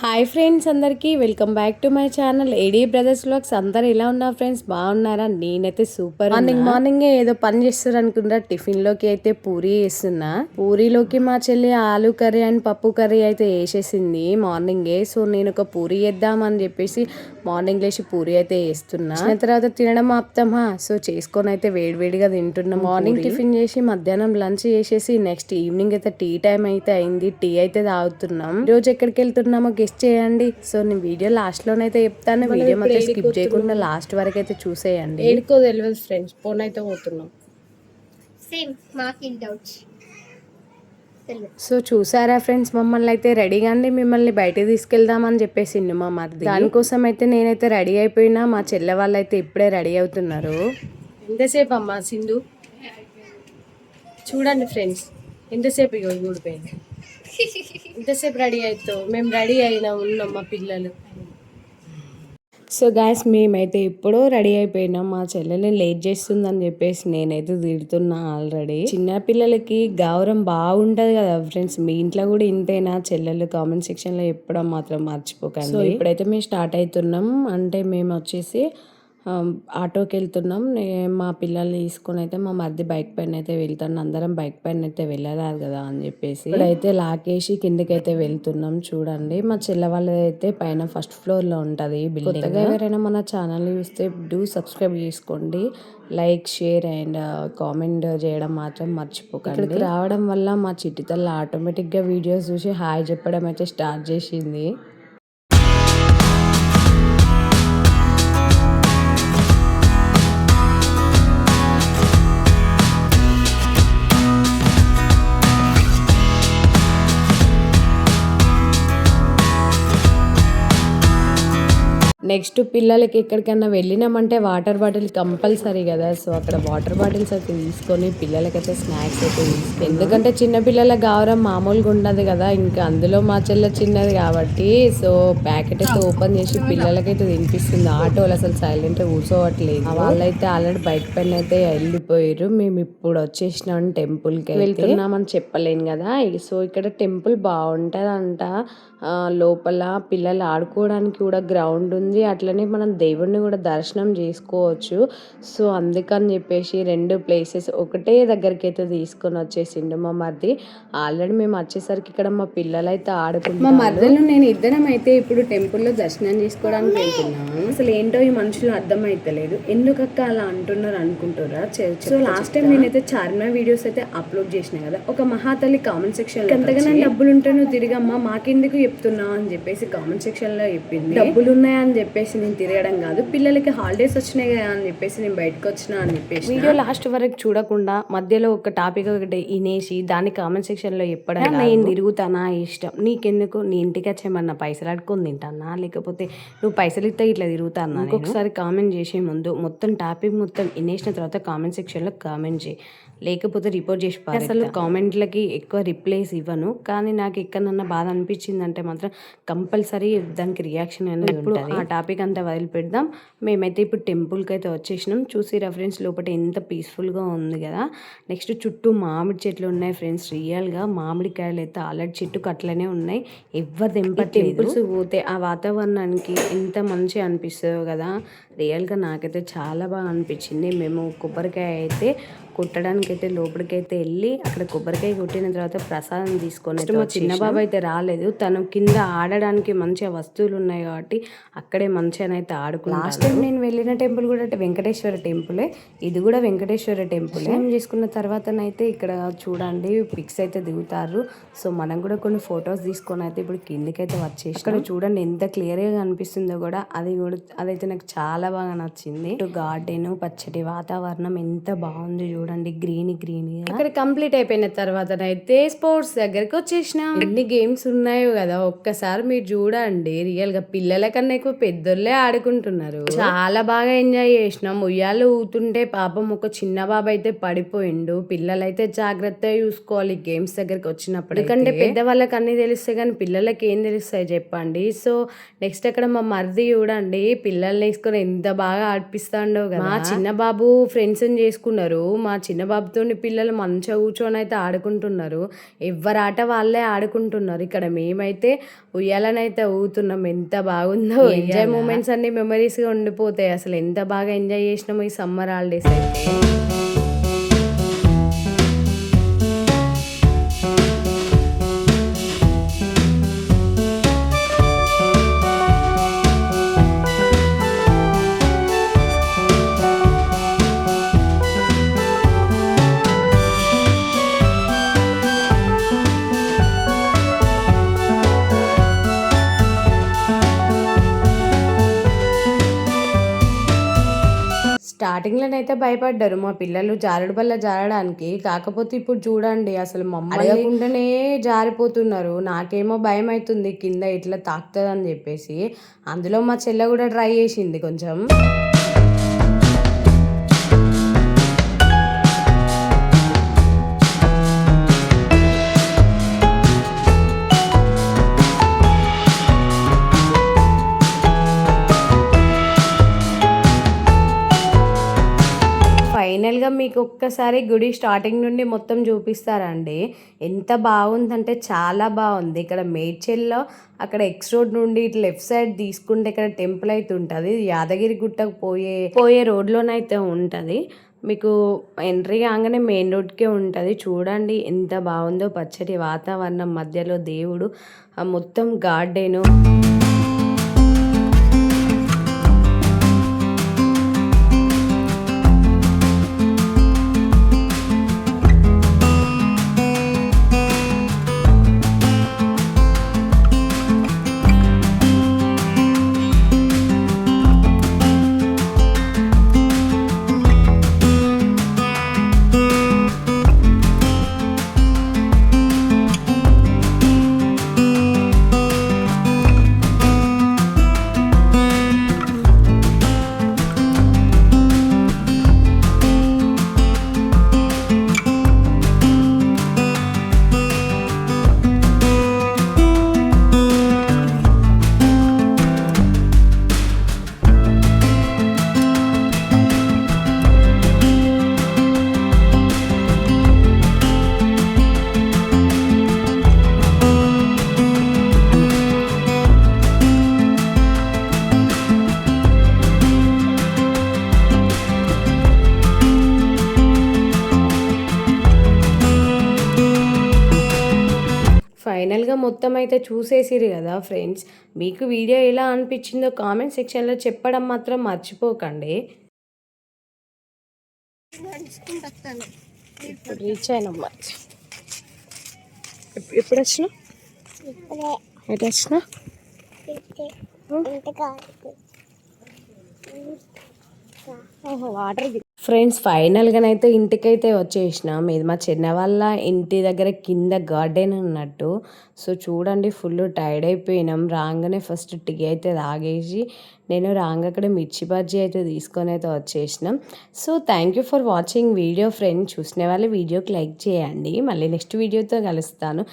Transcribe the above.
Hi friends, అందరికీ welcome back to my channel AD brothers vlogs. అందరు ఎలా ఉన్నారు ఫ్రెండ్స్? బాగున్నారా? నేనైతే సూపర్. మార్నింగ్ ఏదో పని చేస్తారు అనుకుంటా. టిఫిన్లోకి అయితే పూరీ వేస్తున్నా. పూరీలోకి మా చెల్లి ఆలు కర్రీ అండ్ పప్పు కర్రీ అయితే వేసేసింది మార్నింగే. సో నేను ఒక పూరీ వేద్దామని చెప్పేసి మార్నింగ్ లేచి పూరీ అయితే వేస్తున్నా. తర్వాత తినడం ఆపుతామా, సో చేసుకొని అయితే వేడివేడిగా తింటున్నాం. మార్నింగ్ టిఫిన్ చేసి మధ్యాహ్నం లంచ్ చేసేసి నెక్స్ట్ ఈవినింగ్ అయితే టీ టైం అయితే అయింది. టీ అయితే తాగుతున్నాం. రోజు ఎక్కడికి వెళ్తున్నామో గెస్ట్ చేయండి. సో నేను వీడియో లాస్ట్ లోనైతే చెప్తాను. వీడియో మాత్రం స్కిప్ చేయకుండా లాస్ట్ వరకు అయితే చూసేయండి. ఏడుకో తెలియదు ఫ్రెండ్స్, ఫోన్ అయితే పోతున్నాం. సో చూసారా ఫ్రెండ్స్, మమ్మల్ని అయితే రెడీగా అండి మిమ్మల్ని బయటకు తీసుకెళ్దామని చెప్పేసిండు మా మరిది. దానికోసం అయితే నేనైతే రెడీ అయిపోయినా. మా చెల్లె వాళ్ళు అయితే ఇప్పుడే రెడీ అవుతున్నారు. ఎంతసేపు అమ్మా సింధు? చూడండి ఫ్రెండ్స్, ఎంతసేపు ఇక ఊడిపోయింది. ఎంతసేపు రెడీ అవుతావు? మేము రెడీ అయినా ఉన్నాం మా పిల్లలు. సో గాయస్, మేమైతే ఇప్పుడు రెడీ అయిపోయినాం. మా చెల్లెని లేట్ చేస్తుందని చెప్పేసి నేనైతే తిడుతున్నా ఆల్రెడీ. చిన్న పిల్లలకి గౌరవం బాగుంటది కదా ఫ్రెండ్స్. మీ ఇంట్లో కూడా ఇంతేనా? చెల్లెలు కామెంట్ సెక్షన్ లో చెప్పడం మాత్రం మర్చిపోకండి. సో ఇప్పుడైతే మేము స్టార్ట్ అవుతున్నాం. అంటే మేము వచ్చేసి ఆటోకి వెళ్తున్నాం. మా పిల్లల్ని తీసుకొని అయితే మా మరిది బైక్ పైన అయితే వెళ్తాను. అందరం బైక్ పైన అయితే వెళ్ళరాదు కదా అని చెప్పేసి ఇప్పుడైతే లాకేసి కిందకి అయితే వెళ్తున్నాం. చూడండి, మా చెల్లె వాళ్ళది అయితే పైన ఫస్ట్ ఫ్లోర్ లో ఉంటది బిల్డింగ్. కొత్తగా ఎవరైనా మన ఛానల్ చూస్తే డూ సబ్స్క్రైబ్ చేసుకోండి. లైక్, షేర్ అండ్ కామెంట్ చేయడం మాత్రం మర్చిపోకండి. ఇక్కడికి రావడం వల్ల మా చిట్టి తల్లి ఆటోమేటిక్ గా వీడియోస్ చూసి హాయ్ చెప్పడం అయితే స్టార్ట్ చేసింది. నెక్స్ట్ పిల్లలకి ఎక్కడికైనా వెళ్ళినామంటే వాటర్ బాటిల్ కంపల్సరీ కదా. సో అక్కడ వాటర్ బాటిల్స్ అయితే తీసుకొని పిల్లలకైతే స్నాక్స్ అయితే తీసుకొని, ఎందుకంటే చిన్న పిల్లల గౌరవం మామూలుగా ఉండదు కదా. ఇంకా అందులో మా చెల్ల చిన్నది కాబట్టి సో ప్యాకెట్ అయితే ఓపెన్ చేసి పిల్లలకైతే తినిపిస్తుంది. ఆటోలు అసలు సైలెంట్ గా కూర్చోవట్లేదు. వాళ్ళైతే ఆల్రెడీ బైక్ పైన అయితే వెళ్ళిపోయారు. మేము ఇప్పుడు వచ్చేసినాం టెంపుల్ కి వెళ్తున్నామని చెప్పలేను కదా. సో ఇక్కడ టెంపుల్ బాగుంటదంట. లోపల పిల్లలు ఆడుకోవడానికి కూడా గ్రౌండ్ ఉంది. అట్లనే మనం దేవుడిని కూడా దర్శనం చేసుకోవచ్చు. సో అందుకని చెప్పేసి రెండు ప్లేసెస్ ఒకటే దగ్గరికి అయితే తీసుకొని వచ్చేసిండు మా మరిది. ఆల్రెడీ మేము వచ్చేసరికి ఇక్కడ మా పిల్లలు అయితే ఆడుకుంటారు. మా మరిదిలో నేను ఇద్దరం అయితే ఇప్పుడు టెంపుల్లో దర్శనం చేసుకోవడానికి వెళ్తున్నాము. అసలు ఏంటో ఈ మనుషులు అర్థం అయితలేదు. ఎందుకక్క అలా అంటున్నారు అనుకుంటారా? సో లాస్ట్ టైం నేనైతే చార్మినార్ వీడియోస్ అయితే అప్లోడ్ చేసిన కదా. ఒక మహాతల్లి కామెంట్ సెక్షన్ లో ఎంతగానో డబ్బులు ఉంటే నువ్వు తిరిగమ్మా మాకెందుకు చెప్తున్నావు అని చెప్పేసి కామెంట్ సెక్షన్ లో చెప్పింది. డబ్బులు ఉన్నాయని చెప్పేసి నేను తిరగడం కాదు, పిల్లలకి హాలిడేస్ వచ్చినాయి కదా అని చెప్పేసి నేను బయటకు వచ్చినా అని చెప్పేసి వీడియో లాస్ట్ వరకు చూడకుండా మధ్యలో ఒక టాపిక్ ఒకటి వినేసి దాన్ని కామెంట్ సెక్షన్ లో చెప్పడం. నేను తిరుగుతానా ఇష్టం నీకెందుకు? నీ ఇంటికి వచ్చేమన్నా పైసలు అడుకొని తింటానా, లేకపోతే నువ్వు పైసలు ఇస్తే ఇట్లా తిరుగుతానా? ఇంకొకసారి కామెంట్ చేసే ముందు మొత్తం టాపిక్ మొత్తం వినేసిన తర్వాత కామెంట్ సెక్షన్ లో కామెంట్ చేయి, లేకపోతే రిపోర్ట్ చేసి పారేస్తా. అసలు కామెంట్లకి ఎక్కువ రిప్లైస్ ఇవ్వను, కానీ నాకు ఎక్కడన్నా బాధ అనిపించింది అంటే మాత్రం కంపల్సరీ దానికి రియాక్షన్ అనేది ఉంటుంది. ఆ టాపిక్ అంతా వదిలిపెడదాం. మేమైతే ఇప్పుడు టెంపుల్కి అయితే వచ్చేసినాం. చూసి ఫ్రెండ్స్ లోపల ఎంత పీస్ఫుల్గా ఉంది కదా. నెక్స్ట్ చుట్టూ మామిడి చెట్లు ఉన్నాయి ఫ్రెండ్స్. రియల్గా మామిడికాయలు అయితే ఆల్రెడీ చెట్టుకు అట్లనే ఉన్నాయి, ఎవరు తెంపట్లేదు. టెంపుల్స్ పోతే ఆ వాతావరణానికి ఎంత మంచిగా అనిపిస్తుందో కదా. రియల్గా నాకైతే చాలా బాగా అనిపించింది. మేము కొబ్బరికాయ అయితే కొట్టడానికి అయితే లోపలికైతే వెళ్ళి అక్కడ కొబ్బరికాయ కొట్టిన తర్వాత ప్రసాదం తీసుకొని, మా చిన్న బాబు అయితే రాలేదు. తను కింద ఆడడానికి మంచిగా వస్తువులు ఉన్నాయి కాబట్టి అక్కడే మంచిగా అయితే ఆడుకున్నాను. లాస్ట్ టైం నేను వెళ్ళిన టెంపుల్ కూడా వెంకటేశ్వర టెంపులే, ఇది కూడా వెంకటేశ్వర టెంపుల్. ఏం చేసుకున్న తర్వాతనైతే ఇక్కడ చూడండి పిక్స్ అయితే దిగుతారు. సో మనం కూడా కొన్ని ఫొటోస్ తీసుకొని అయితే ఇప్పుడు కిందకైతే వచ్చేసి అక్కడ చూడండి ఎంత క్లియర్ గా కనిపిస్తుందో కూడా. అదైతే నాకు చాలా బాగా నచ్చింది. గార్డెన్, పచ్చటి వాతావరణం ఎంత బాగుంది చూడండి, గ్రీన్ అక్కడ కంప్లీట్ అయిపోయిన తర్వాత అయితే స్పోర్ట్స్ దగ్గరికి వచ్చేసిన. ఎన్ని గేమ్స్ ఉన్నాయో కదా ఒక్కసారి మీరు చూడండి. రియల్ గా పిల్లల కన్నా ఎక్కువ పెద్దోళ్ళే ఆడుకుంటున్నారు. చాలా బాగా ఎంజాయ్ చేసినాం. ఉయ్యాలు ఊతుంటే పాపం ఒక చిన్న బాబు అయితే పడిపోయిండు. పిల్లలైతే జాగ్రత్తగా చూసుకోవాలి గేమ్స్ దగ్గరికి వచ్చినప్పుడు, ఎందుకంటే పెద్దవాళ్ళకి అన్ని తెలుస్తాయి కానీ పిల్లలకి ఏం తెలుస్తాయి చెప్పండి. సో నెక్స్ట్ అక్కడ మా మరిది చూడండి పిల్లల్ని వేసుకొని ఎంత బాగా ఆడిపిస్తాండో కదా. మా చిన్న బాబు ఫ్రెండ్స్ చేసుకున్నారు. మా చిన్న బాబుతో పిల్లలు మంచిగా కూర్చొని అయితే ఆడుకుంటున్నారు. ఎవరి ఆట వాళ్ళే ఆడుకుంటున్నారు. ఇక్కడ మేమైతే ఉయ్యాలనైతే ఊగుతున్నాం. ఎంత బాగుందో. ఎంజాయ్ మూమెంట్స్ అన్ని మెమరీస్గా ఉండిపోతాయి. అసలు ఎంత బాగా ఎంజాయ్ చేసినామో ఈ సమ్మర్ హాలిడేస్ అయితే. స్టార్టింగ్‌లోనైతే భయపడ్డారు మా పిల్లలు జారుడు బల్ల జారడానికి. కాకపోతే ఇప్పుడు చూడండి అసలు మమ్మల్ని అడగకుండానే జారిపోతున్నారు. నాకేమో భయమైతుంది కింద ఇట్లా తాకుతదని చెప్పేసి. అందులో మా చెల్లె కూడా ట్రై చేసింది కొంచెం. ఫైనల్‌గా మీకు ఒక్కసారి గుడి స్టార్టింగ్ నుండి మొత్తం చూపిస్తారండి. ఎంత బాగుందంటే చాలా బాగుంది. ఇక్కడ మేడ్చల్లో అక్కడ ఎక్స్ రోడ్ నుండి ఇట్లా లెఫ్ట్ సైడ్ తీసుకుంటే ఇక్కడ టెంపుల్ అయితే ఉంటుంది. యాదగిరి గుట్టకు పోయే రోడ్లోనైతే ఉంటుంది. మీకు ఎంట్రీ కాగానే మెయిన్ రోడ్కే ఉంటుంది. చూడండి ఎంత బాగుందో, పచ్చటి వాతావరణం మధ్యలో దేవుడు, మొత్తం గార్డెను. ఫైనల్‌గా మొత్తం అయితే చూసేసిర్రు కదా ఫ్రెండ్స్. మీకు వీడియో ఎలా అనిపించిందో కామెంట్ సెక్షన్‌లో చెప్పడం మాత్రం మర్చిపోకండి. ఇప్పుడు రీచ్ అయినమ్మా. ఎప్పుడు వచ్చినా ఎటు వచ్చినా వాటర్. ఫ్రెండ్స్ ఫైనల్గానైతే ఇంటికైతే వచ్చేసినాం. ఇది మా చిన్న వాళ్ళ ఇంటి దగ్గర కింద గార్డెన్ అన్నట్టు. సో చూడండి ఫుల్ టైర్డ్ అయిపోయినాం. రాగానే ఫస్ట్ టీ అయితే తాగేసి నేను అక్కడ మిర్చి బజ్జీ అయితే తీసుకొని అయితే వచ్చేసినాం. So thank you for watching video friends. చూసిన వాళ్ళు వీడియోకి లైక్ చేయండి. మళ్ళీ నెక్స్ట్ వీడియోతో కలుస్తాను.